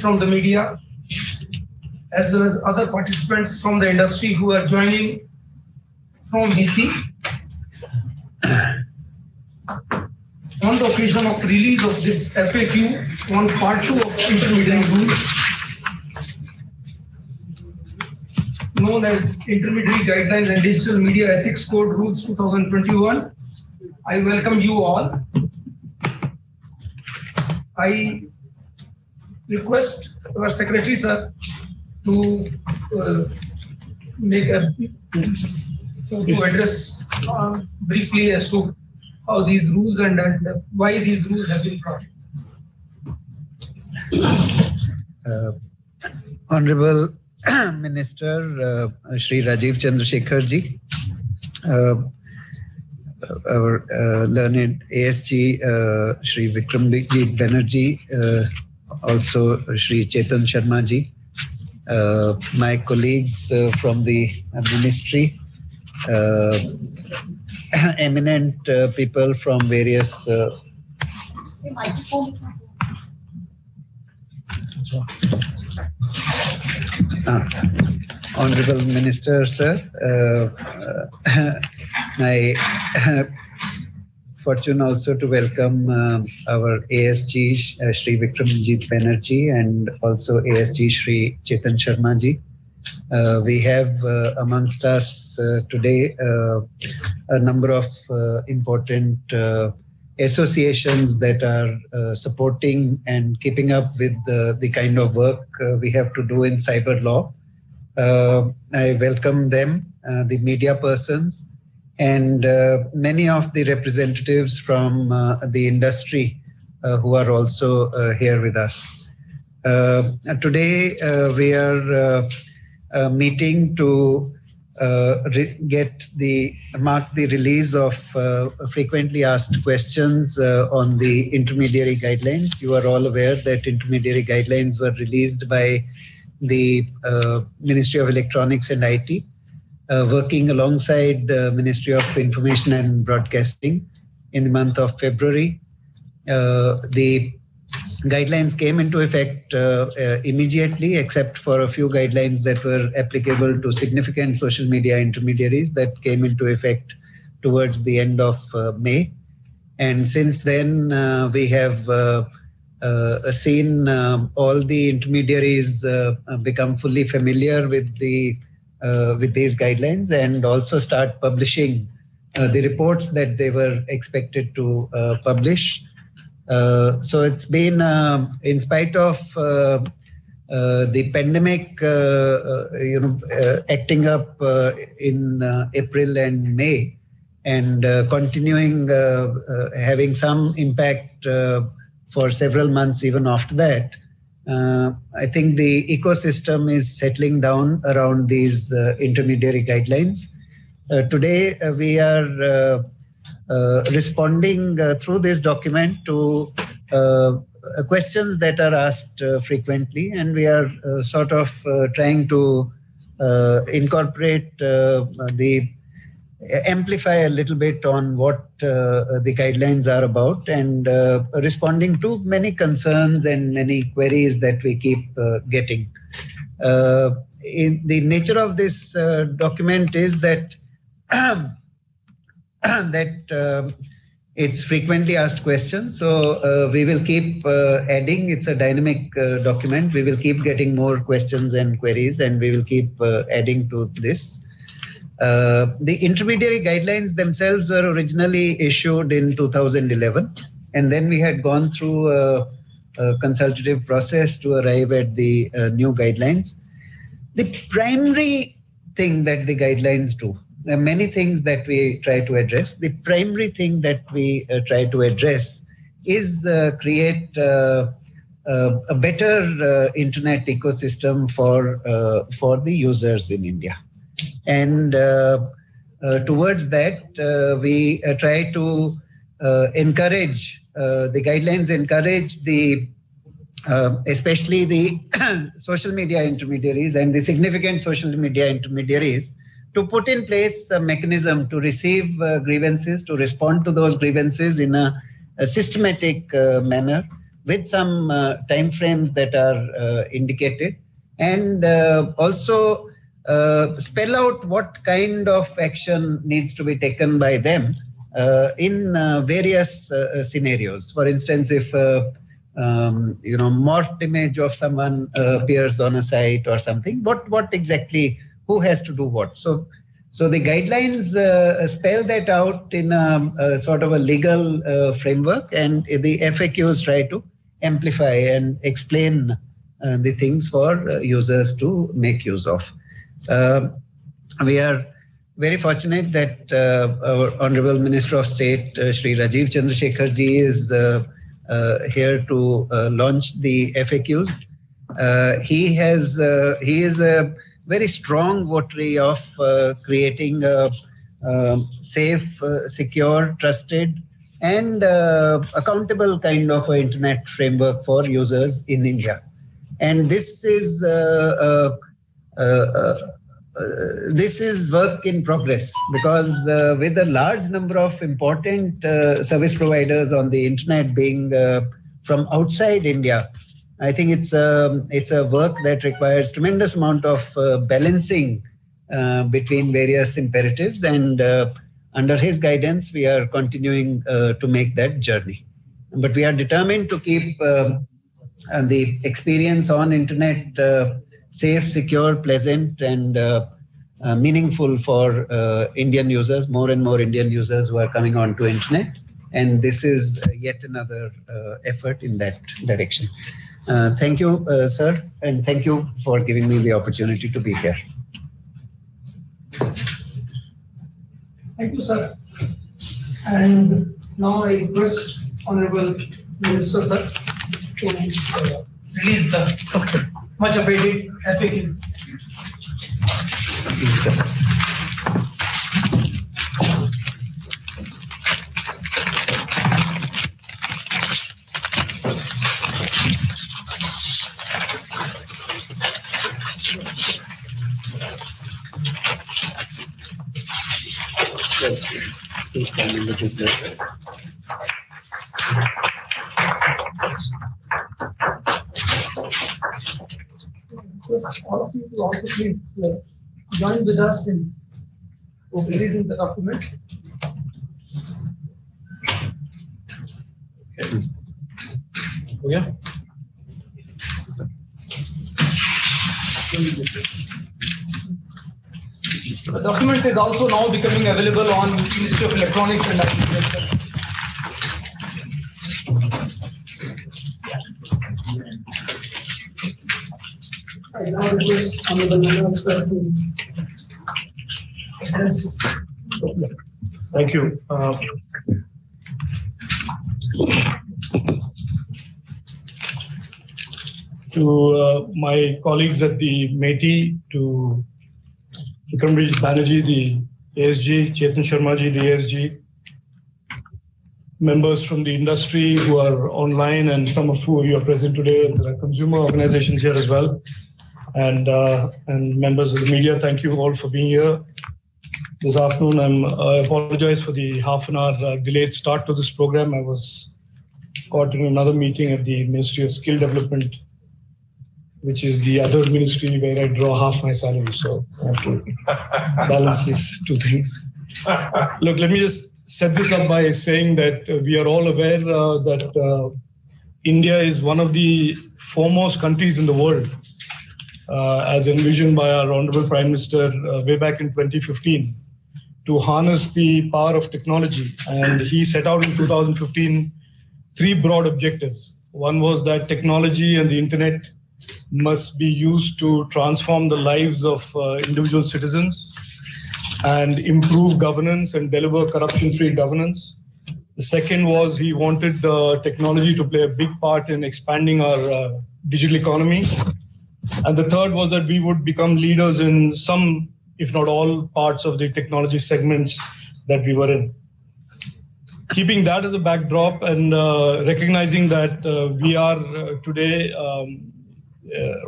from the media, as well as other participants from the industry who are joining from BC. On the occasion of release of this FAQ on part 2 of intermediary rules, known as Intermediary Guidelines and Digital Media Ethics Code Rules 2021, I welcome you all. I request our Secretary, sir, to address briefly as to how these rules and why these rules have been brought. Honorable Minister Shri Rajeev Chandrasekhar ji, our learned ASG Shri Vikramjit Banerjee, also Shri Chetan Sharma ji, my colleagues from the ministry, eminent people from various Honorable Minister, sir, my fortune also to welcome our ASG Shri Vikramjit Banerjee and also ASG Shri Chetan Sharma ji. We have amongst us today a number of important associations that are supporting and keeping up with the kind of work we have to do in cyber law. I welcome them, the media persons, and many of the representatives from the industry who are also here with us. Today we are meeting to mark the release of frequently asked questions on the intermediary guidelines. You are all aware that intermediary guidelines were released by the Ministry of Electronics and IT, working alongside Ministry of Information and Broadcasting in the month of February. The guidelines came into effect immediately, except for a few guidelines that were applicable to significant social media intermediaries that came into effect towards the end of May. And since then, we have seen all the intermediaries become fully familiar with these guidelines and also start publishing the reports that they were expected to publish. So it's been, in spite of the pandemic, acting up in April and May, and continuing having some impact for several months even after that. I think the ecosystem is settling down around these intermediary guidelines. Today we are responding through this document to questions that are asked frequently, and we are sort of trying to incorporate amplify a little bit on what the guidelines are about, and responding to many concerns and many queries that we keep getting. In the nature of this document is that it's frequently asked questions. So we will keep adding. It's a dynamic document. We will keep getting more questions and queries, and we will keep adding to this. The intermediary guidelines themselves were originally issued in 2011, and then we had gone through a consultative process to arrive at the new guidelines. The primary thing that the guidelines do, there are many things that we try to address. The primary thing that we try to address is create a better internet ecosystem for the users in India. And towards that, we try to encourage, the guidelines encourage the, especially the social media intermediaries and the significant social media intermediaries, to put in place a mechanism to receive grievances, to respond to those grievances in a systematic manner, with some timeframes that are indicated, and also spell out what kind of action needs to be taken by them in various scenarios. For instance, if morphed image of someone appears on a site or something, what exactly, who has to do what? So the guidelines spell that out in a sort of a legal framework, and the FAQs try to amplify and explain the things for users to make use of. We are very fortunate that our Honorable Minister of State, Shri Rajeev Chandrasekhar ji, is here to launch the FAQs. He is a very strong votary of creating a safe, secure, trusted, and accountable kind of an internet framework for users in India. And this is work in progress, because with a large number of important service providers on the internet being from outside India, I think it's a work that requires tremendous amount of balancing between various imperatives, and under his guidance, we are continuing to make that journey. But we are determined to keep the experience on internet safe, secure, pleasant, and meaningful for Indian users, more and more Indian users who are coming onto internet. And this is yet another effort in that direction. Thank you, sir, and thank you for giving me the opportunity to be here. Thank you, sir. And now I request Honorable Minister, sir, to release the much awaited FAQ. Please come in the business. All of you to also please join with us in releasing the document. Okay. Oh, yeah. The document is also now becoming available on Ministry of Electronics and IT. I now request Honorable Minister to address. Thank you. To my colleagues at the MeitY, to Vikramjit Banerjee, the ASG, Chetan Sharmaji, the ASG, members from the industry who are online, and some of you are present today. There are consumer organizations here as well, and members of the media. Thank you all for being here this afternoon. I apologize for the half an hour delayed start to this program. I was caught in another meeting at the Ministry of Skill Development, which is the other ministry where I draw half my salary. So I have to balance these two things. Look, let me just set this up by saying that we are all aware that India is one of the foremost countries in the world, as envisioned by our Honorable Prime Minister way back in 2015, to harness the power of technology. And he set out in 2015 three broad objectives. One was that technology and the internet must be used to transform the lives of individual citizens and improve governance and deliver corruption-free governance. The second was he wanted technology to play a big part in expanding our digital economy. And the third was that we would become leaders in some, if not all, parts of the technology segments that we were in. Keeping that as a backdrop and recognizing that we are today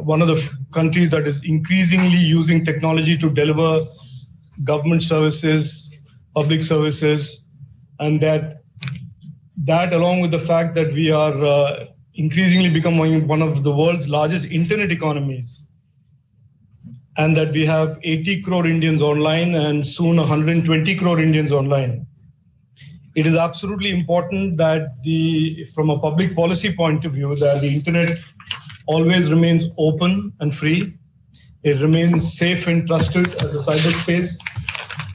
one of the countries that is increasingly using technology to deliver government services, public services, and that along with the fact that we are increasingly becoming one of the world's largest internet economies, and that we have 80 crore Indians online and soon 120 crore Indians online, it is absolutely important that from a public policy point of view, that the internet always remains open and free. It remains safe and trusted as a cyberspace,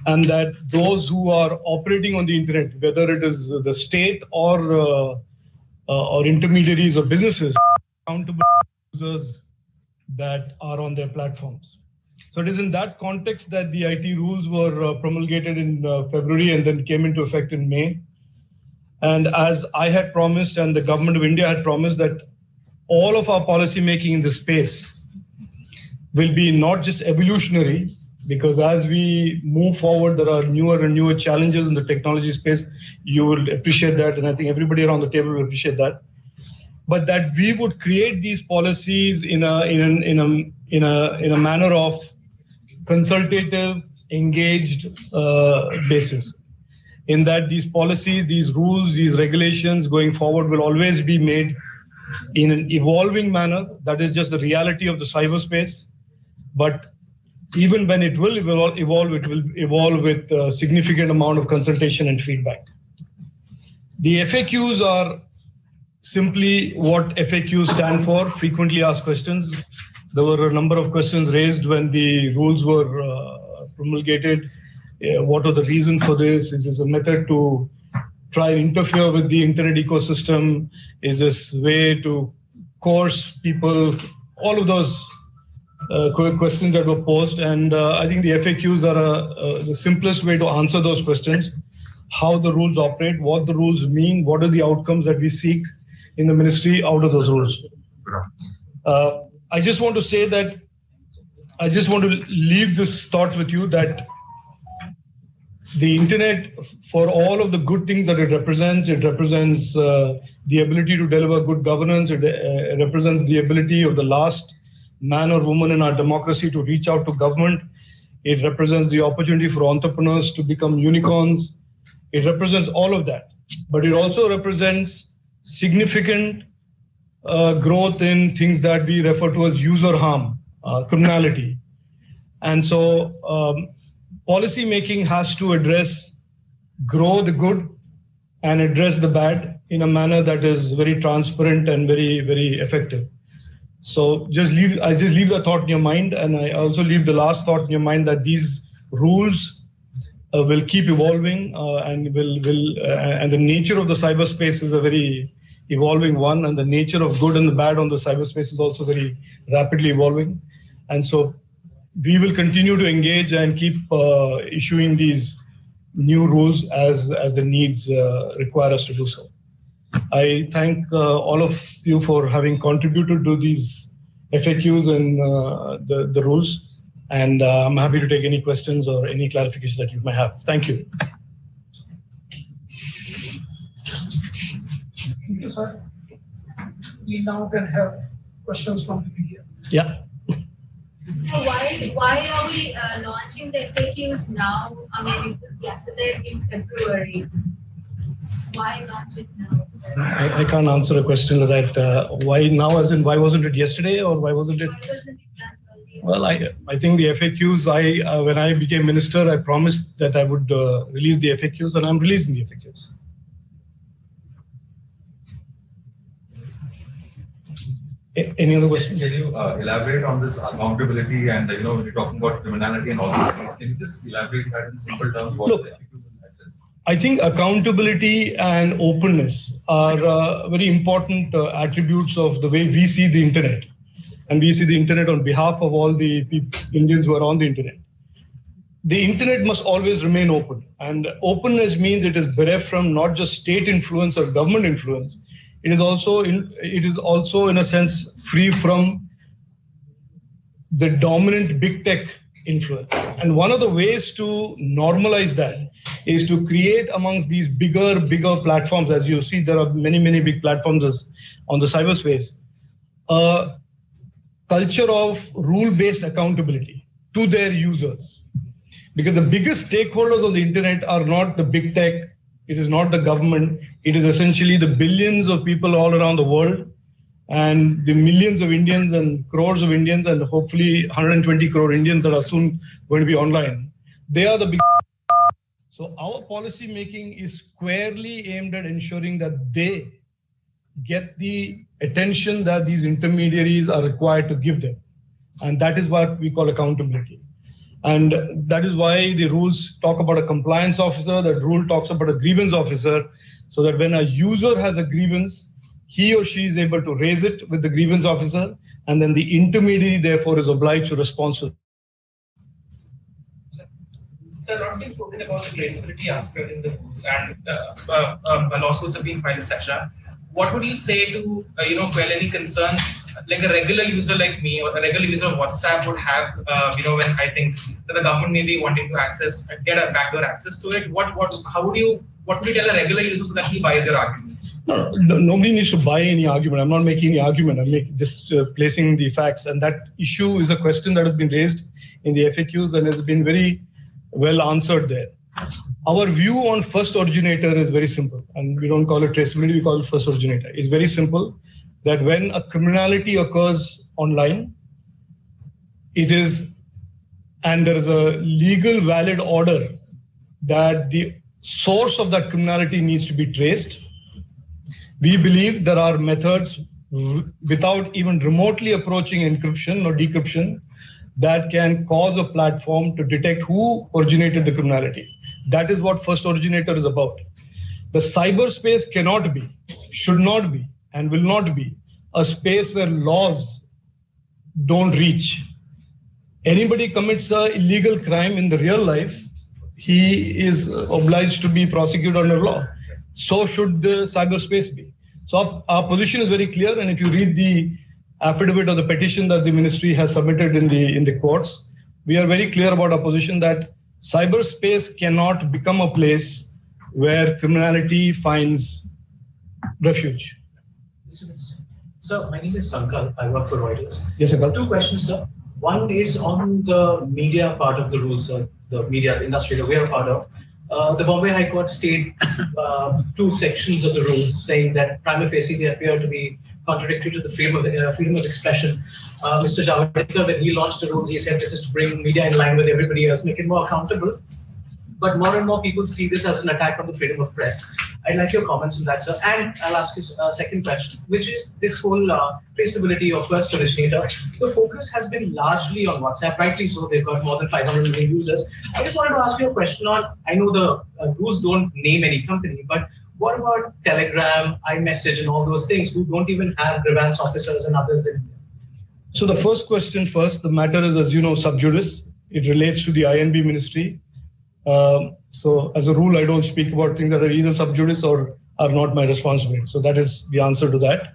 and that those who are operating on the internet, whether it is the state or intermediaries or businesses, are accountable users that are on their platforms. So it is in that context that the IT rules were promulgated in February and then came into effect in May. And as I had promised and the government of India had promised, that all of our policy making in this space will be not just evolutionary, because as we move forward, there are newer and newer challenges in the technology space. You will appreciate that, and I think everybody around the table will appreciate that. But that we would create these policies in a manner of consultative, engaged basis. In that these policies, these rules, these regulations going forward will always be made in an evolving manner. That is just the reality of the cyberspace. But even when it will evolve, it will evolve with a significant amount of consultation and feedback. The FAQs are simply what FAQs stand for, frequently asked questions. There were a number of questions raised when the rules were promulgated. What are the reasons for this? Is this a method to try and interfere with the internet ecosystem? Is this way to coerce people? All of those questions that were posed, and I think the FAQs are the simplest way to answer those questions. How the rules operate, what the rules mean, what are the outcomes that we seek in the ministry out of those rules. I just want to say that I just want to leave this thought with you, that the internet, for all of the good things that it represents the ability to deliver good governance. It represents the ability of the last man or woman in our democracy to reach out to government. It represents the opportunity for entrepreneurs to become unicorns. It represents all of that. But it also represents significant growth in things that we refer to as user harm, criminality. And so policy making has to grow the good and address the bad in a manner that is very transparent and very, very effective. So I just leave the thought in your mind, and I also leave the last thought in your mind that these rules will keep evolving, and and the nature of the cyberspace is a very evolving one, and the nature of good and the bad on the cyberspace is also very rapidly evolving. And so we will continue to engage and keep issuing these new rules as the needs require us to do so. I thank all of you for having contributed to these FAQs and the rules, and I'm happy to take any questions or any clarifications that you may have. Thank you. Thank you, sir. We now can have questions from the media. Yeah. So why are we launching the FAQs now? I mean, it was yesterday in February. Why launch it now? I can't answer a question like that. Why now, as in why wasn't it yesterday, or why wasn't it? Why wasn't it done earlier? Well, I think the FAQs, when I became minister, I promised that I would release the FAQs, and I'm releasing the FAQs. Any other questions? Can you elaborate on this accountability and, when you're talking about criminality and all these things, can you just elaborate that in simple terms? What the FAQs will address? I think accountability and openness are very important attributes of the way we see the internet. And we see the internet on behalf of all the Indians who are on the internet. The internet must always remain open. And openness means it is bereft from not just state influence or government influence. It is also in a sense free from the dominant big tech influence. And one of the ways to normalize that is to create amongst these bigger platforms. As you see, there are many big platforms on the cyberspace. A culture of rule-based accountability to their users. Because the biggest stakeholders on the internet are not the big tech, it is not the government, it is essentially the billions of people all around the world and the millions of Indians and crores of Indians and hopefully 120 crore Indians that are soon going to be online, they are the big. So our policy making is squarely aimed at ensuring that they get the attention that these intermediaries are required to give them. And that is what we call accountability. And that is why the rules talk about a compliance officer, that rule talks about a grievance officer, so that when a user has a grievance, he or she is able to raise it with the grievance officer, and then the intermediary therefore is obliged to respond to. Sir, a lot has been spoken about the traceability aspect in the rules, and lawsuits have been filed, etc. What would you say to quell any concerns like a regular user like me or a regular user of WhatsApp would have? When I think that the government may be wanting to get a backdoor access to it. What would you tell a regular user so that he buys your argument? No, nobody needs to buy any argument. I'm not making any argument. I'm just placing the facts. And that issue is a question that has been raised in the FAQs and has been very well answered there. Our view on first originator is very simple. And we don't call it traceability, we call it first originator. It's very simple that when a criminality occurs online, and there is a legal valid order that the source of that criminality needs to be traced, we believe there are methods without even remotely approaching encryption or decryption that can cause a platform to detect who originated the criminality. That is what first originator is about. The cyberspace cannot be, should not be, and will not be a space where laws don't reach. Anybody commits an illegal crime in the real life, he is obliged to be prosecuted under law. So should the cyberspace be. So our position is very clear, and if you read the affidavit or the petition that the ministry has submitted in the courts, we are very clear about our position that cyberspace cannot become a place where criminality finds refuge. Sir, my name is Sankal. I work for Reuters. Yes, Sankal. Two questions, sir. One is on the media part of the rules, sir, the media industry that we are a part of. The Bombay High Court stayed two sections of the rules saying that prima facie they appear to be contradictory to the freedom of expression. Mr. Javadekar, when he launched the rules, he said this is to bring media in line with everybody else, make it more accountable. But more and more people see this as an attack on the freedom of press. I'd like your comments on that, sir. And I'll ask you a second question, which is this whole traceability of first originator. The focus has been largely on WhatsApp, rightly so. They've got more than 500 million users. I just wanted to ask you a question on, I know the rules don't name any company, but what about Telegram, iMessage, and all those things who don't even have grievance officers and others in India? So the first question first, the matter is, as you know, sub judice. It relates to the INB ministry. So as a rule, I don't speak about things that are either sub judice or are not my responsibility. So that is the answer to that.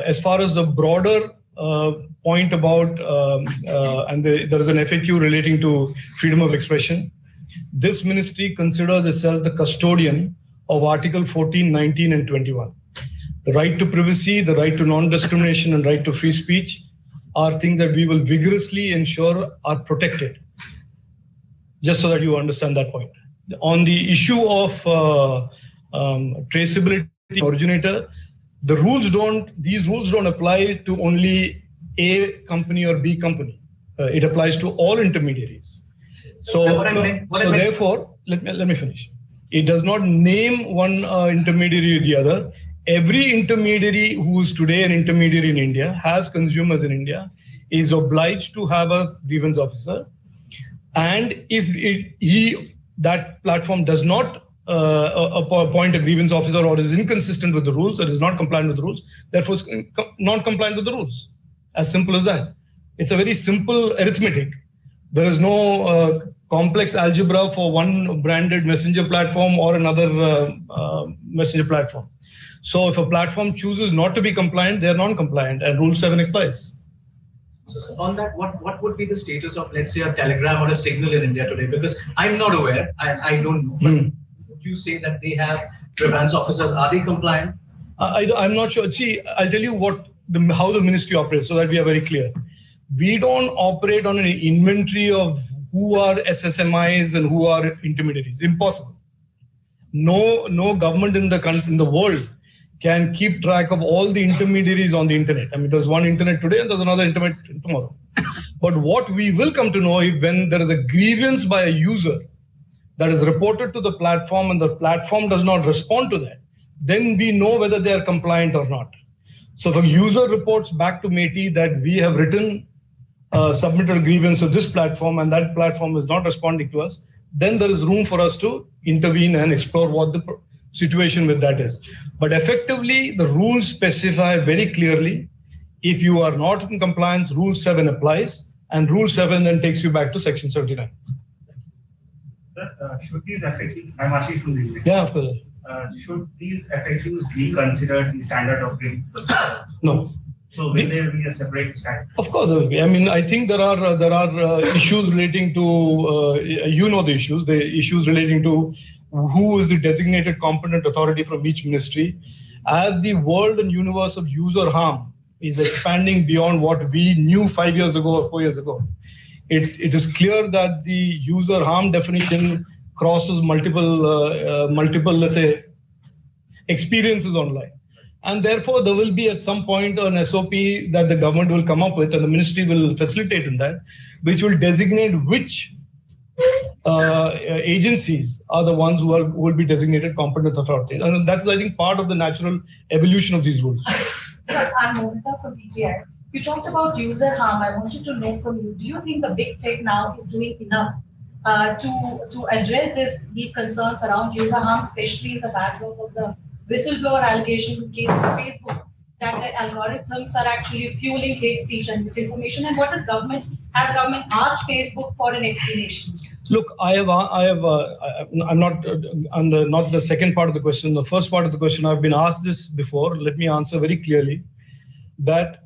As far as the broader point about, there is an FAQ relating to freedom of expression. This ministry considers itself the custodian of Article 14, 19, and 21. The right to privacy, the right to non-discrimination, and right to free speech are things that we will vigorously ensure are protected. Just so that you understand that point. On the issue of traceability originator, these rules don't apply to only A company or B company. It applies to all intermediaries. So therefore, let me finish. It does not name one intermediary or the other. Every intermediary who is today an intermediary in India, has consumers in India, is obliged to have a grievance officer. And if that platform does not appoint a grievance officer or is inconsistent with the rules or is not compliant with the rules, therefore is not compliant with the rules. As simple as that. It's a very simple arithmetic. There is no complex algebra for one branded messenger platform or another messenger platform. So if a platform chooses not to be compliant, they are non-compliant, and Rule 7 applies. So on that, what would be the status of, let's say, a Telegram or a Signal in India today? Because I'm not aware, I don't know. But would you say that they have grievance officers? Are they compliant? I'm not sure. See, I'll tell you how the ministry operates so that we are very clear. We don't operate on an inventory of who are SSMIs and who are intermediaries. Impossible. No government in the world can keep track of all the intermediaries on the internet. I mean, there's one internet today and there's another internet tomorrow. But what we will come to know is when there is a grievance by a user that is reported to the platform and the platform does not respond to that, then we know whether they are compliant or not. So if a user reports back to METI that we have submitted a grievance to this platform and that platform is not responding to us, then there is room for us to intervene and explore what the situation with that is. But effectively, the rules specify very clearly, if you are not in compliance, Rule 7 applies, and Rule 7 then takes you back to Section 79. Sir, should these FAQs, I'm asking from the Yeah, of course. Should these FAQs be considered the standard operating procedure? No. So will there be a separate standard? Of course there will be. I mean, I think there are issues relating to, the issues relating to who is the designated competent authority from each ministry. As the world and universe of user harm is expanding beyond what we knew 5 years ago or 4 years ago, it is clear that the user harm definition crosses multiple, let's say, experiences online. And therefore, there will be at some point an SOP that the government will come up with and the ministry will facilitate in that, which will designate which agencies are the ones who will be designated competent authorities. And that's, I think, part of the natural evolution of these rules. Sir, I'm Monica from PGI. You talked about user harm. I wanted to know from you, do you think the big tech now is doing enough to address these concerns around user harm, especially in the backdrop of the whistleblower allegation case of Facebook, that the algorithms are actually fueling hate speech and disinformation? And what has government asked Facebook for an explanation? Look, I'm not on not the second part of the question. The first part of the question, I've been asked this before. Let me answer very clearly that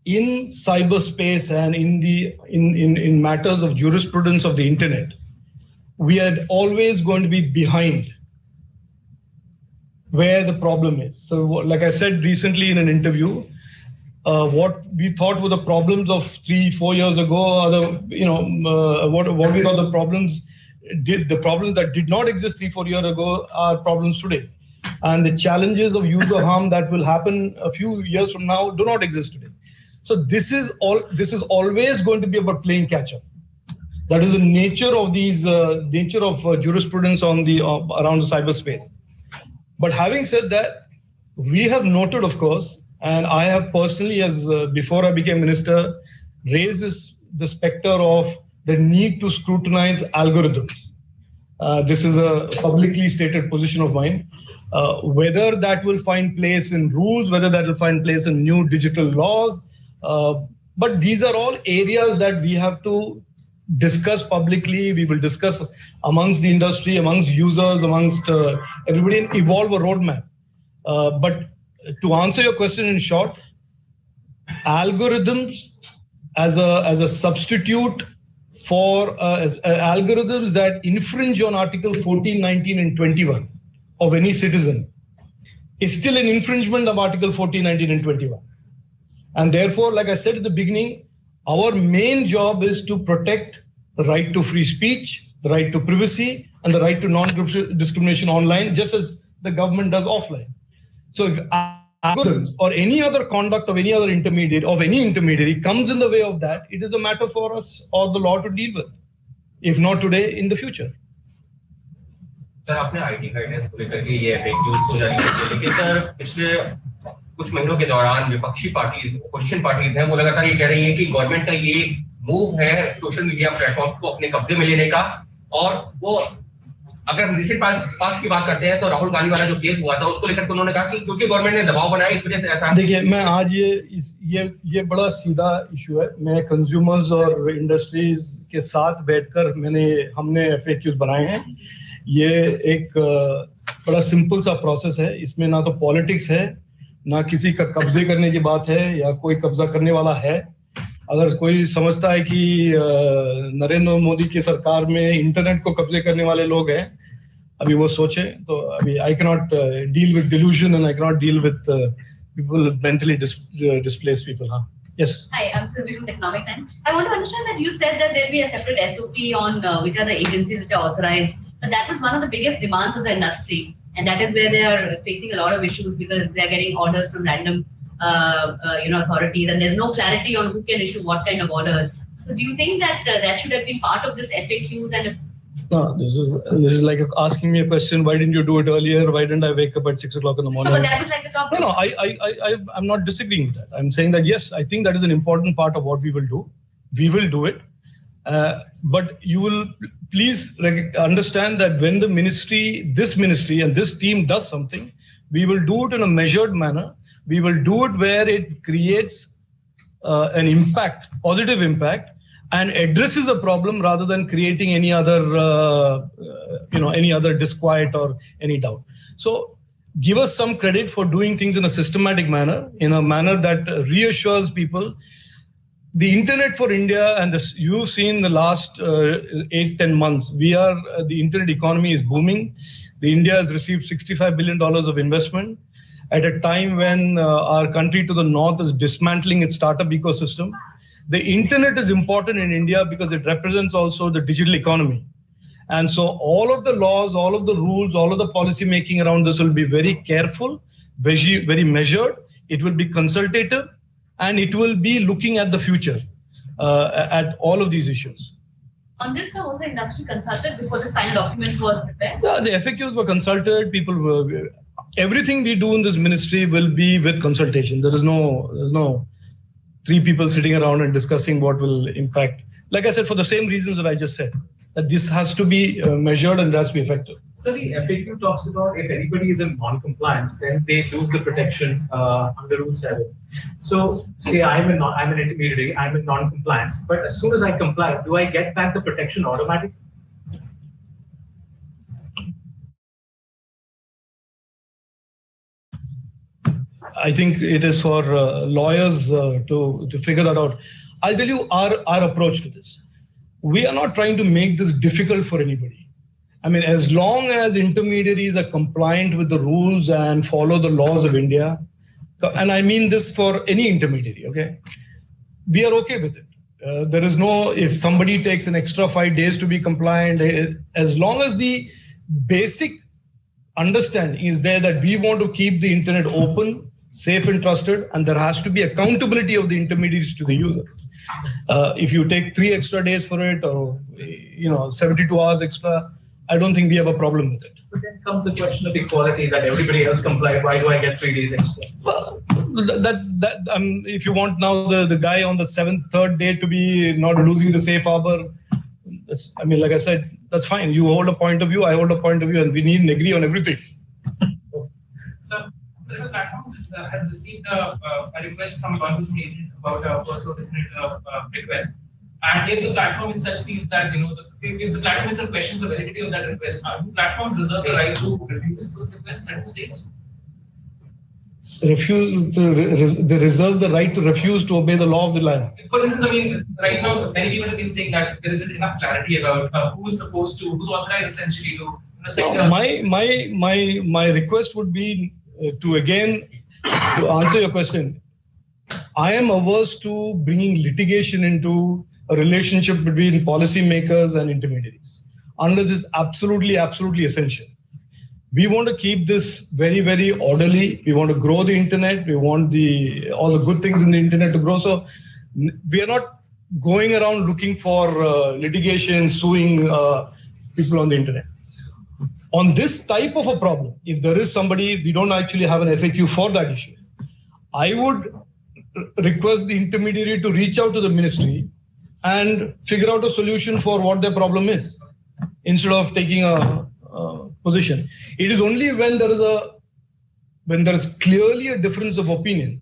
in cyberspace and in matters of jurisprudence of the internet, we are always going to be behind where the problem is. So, like I said recently in an interview, what we thought were the problems of 3-4 years ago, what we thought the problems that did not exist 3-4 years ago are problems today. And the challenges of user harm that will happen a few years from now do not exist today. So this is always going to be about playing catch up. That is the nature of these jurisprudence around the cyberspace. But having said that, we have noted, of course, and I have personally, before I became minister, raised the specter of the need to scrutinize algorithms. This is a publicly stated position of mine. Whether that will find place in rules, whether that will find place in new digital laws, but these are all areas that we have to discuss publicly. We will discuss amongst the industry, amongst users, amongst everybody, and evolve a roadmap. But to answer your question in short, algorithms as a substitute for algorithms that infringe on Article 14, 19, and 21 of any citizen is still an infringement of Article 14, 19, and 21. And therefore, like I said at the beginning, our main job is to protect the right to free speech, the right to privacy, and the right to non-discrimination online, just as the government does offline. So if algorithms or any other conduct of any other intermediary comes in the way of that, it is a matter for us or the law to deal with, if not today, in the future. Sir, आपने IT guidance को लेकर के ये FAQs तो जारी कर दिए, लेकिन सर पिछले कुछ महीनों के दौरान विपक्षी पार्टी, अपोजिशन पार्टीज हैं, वो लगातार ये कह रही हैं कि गवर्नमेंट का ये मूव है सोशल मीडिया प्लेटफॉर्म को अपने कब्जे में लेने का। और वो अगर हम रिसेंट पास्ट की बात करते हैं तो राहुल गांधी वाला जो केस हुआ था उसको लेकर उन्होंने कहा कि क्योंकि गवर्नमेंट ने दबाव बनाया इस वजह से ऐसा। देखिए, मैं आज ये बड़ा सीधा इशू है। मैं कंज्यूमर्स और इंडस्ट्रीज के साथ बैठकर हमने FAQs बनाए हैं। ये एक बड़ा सिंपल सा प्रोसेस है। इसमें ना तो पॉलिटिक्स है, ना किसी का कब्जे करने की बात है या कोई कब्जा करने वाला है। अगर कोई समझता है कि नरेंद्र मोदी की सरकार में इंटरनेट को कब्जे करने वाले लोग हैं, अभी वो सोचे। तो अभी I cannot deal with delusion and I cannot deal with people mentally displaced people. Huh? Yes. Hi, I'm Shri from Economic Times. I want to understand that you said that there will be a separate SOP on which are the agencies which are authorized. But that was one of the biggest demands of the industry. And that is where they are facing a lot of issues because they are getting orders from random authorities, and there's no clarity on who can issue what kind of orders. So do you think that that should have been part of this FAQs? And if no, this is like asking me a question. Why didn't you do it earlier? Why didn't I wake up at 6 o'clock in the morning? No, but that was like the topic. No, I'm not disagreeing with that. I'm saying that yes, I think that is an important part of what we will do. We will do it, but you will please understand that when the this ministry and this team does something, we will do it in a measured manner. We will do it where it creates an impact, positive impact, and addresses a problem rather than creating any other, any other disquiet or any doubt. So give us some credit for doing things in a systematic manner, in a manner that reassures people. The internet for India, and this, you've seen the last 8-10 months, the internet economy is booming. India has received $65 billion of investment at a time when our country to the north is dismantling its startup ecosystem. The internet is important in India because it represents also the digital economy. And so all of the laws, all of the rules, all of the policy making around this will be very careful, very measured. It will be consultative, and it will be looking at the future, at all of these issues. On this, was the industry consulted before this final document was prepared? Yeah, the FAQs were consulted. Everything we do in this ministry will be with consultation. There's no 3 people sitting around and discussing what will impact. Like I said, for the same reasons that I just said, that this has to be measured and has to be effective. So the FAQ talks about if anybody is in non-compliance, then they lose the protection under Rule 7. So say I'm an intermediary, I'm in non-compliance, but as soon as I comply, do I get back the protection automatically? I think it is for lawyers to figure that out. I'll tell you our approach to this. We are not trying to make this difficult for anybody. I mean, as long as intermediaries are compliant with the rules and follow the laws of India, and I mean this for any intermediary, okay, we are okay with it. There is no, if somebody takes an extra 5 days to be compliant, as long as the basic understanding is there that we want to keep the internet open, safe and trusted, and there has to be accountability of the intermediaries to the users. If you take 3 extra days for it, or 72 hours extra, I don't think we have a problem with it. But then comes the question of equality, that everybody else complied. Why do I get 3 days extra? Well, if you want now the guy on the 3rd day to be not losing the safe harbor, like I said, that's fine. You hold a point of view, I hold a point of view, and we need to agree on everything. So the platform has received a request from a contribution agent about a personal business request. And if the platform itself feels that, if the platform itself questions the validity of that request, do platforms reserve the right to refuse those requests at this stage? They reserve the right to refuse to obey the law of the land. For instance, right now, many people have been saying that there isn't enough clarity about who's authorized essentially to My request would be to answer your question. I am averse to bringing litigation into a relationship between policymakers and intermediaries, unless it's absolutely essential. We want to keep this very, very orderly. We want to grow the internet. We want all the good things in the internet to grow. So we are not going around looking for litigation, suing people on the internet. On this type of a problem, if there is somebody, we don't actually have an FAQ for that issue. I would request the intermediary to reach out to the ministry and figure out a solution for what their problem is, instead of taking a position. It is only when there is clearly a difference of opinion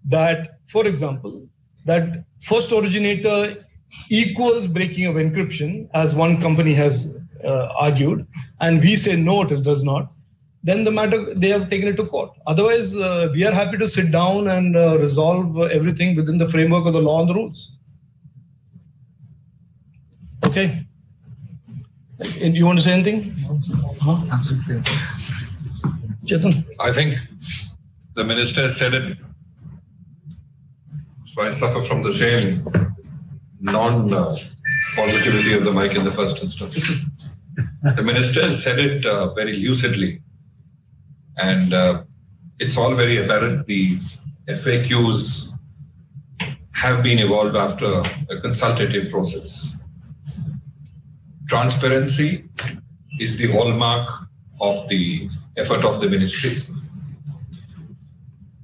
that, for example, that first originator equals breaking of encryption, as one company has argued, and we say no, it does not, then the matter, they have taken it to court. Otherwise, we are happy to sit down and resolve everything within the framework of the law and the rules. Okay. You want to say anything? Absolutely. Chetan? I think the minister said it, so I suffer from the same non-positivity of the mic in the first instance. The minister said it very lucidly. And it's all very apparent. The FAQs have been evolved after a consultative process. Transparency is the hallmark of the effort of the ministry.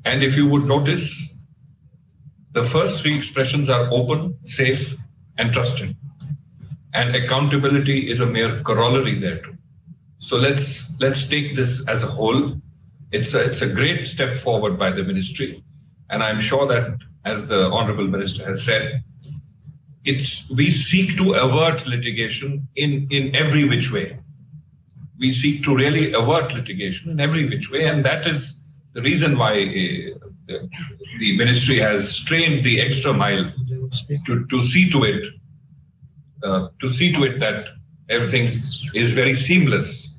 And if you would notice, the first three expressions are open, safe, and trusted. And accountability is a mere corollary there too. So let's take this as a whole. It's a great step forward by the ministry. And I'm sure that, as the Honorable Minister has said, we seek to avert litigation in every which way. We seek to really avert litigation in every which way. And that is the reason why the ministry has strained the extra mile to see to it that everything is very seamless.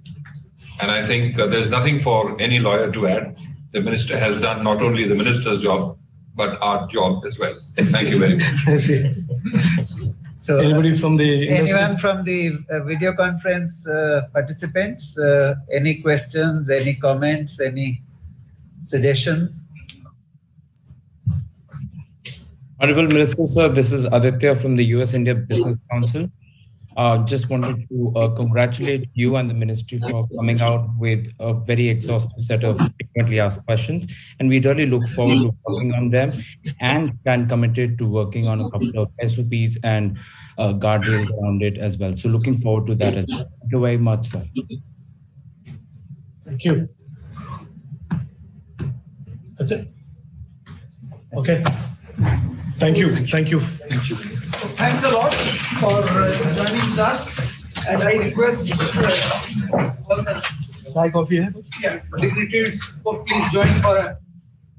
And I think there's nothing for any lawyer to add. The minister has done not only the minister's job, but our job as well. Thank you very much. So, anybody from the anyone from the video conference participants? Any questions? Any comments? Any suggestions? Honorable Minister, sir, this is Aditya from the US-India Business Council. Just wanted to congratulate you and the ministry for coming out with a very exhaustive set of frequently asked questions. And we really look forward to working on them and stand committed to working on a couple of SOPs and guardrails around it as well. So looking forward to that as well. Thank you very much, sir. Thank you. That's it. Okay. Thank you. Thank you. Thank you. Thanks a lot for joining with us. And I request all the coffee, dignitaries, please join for a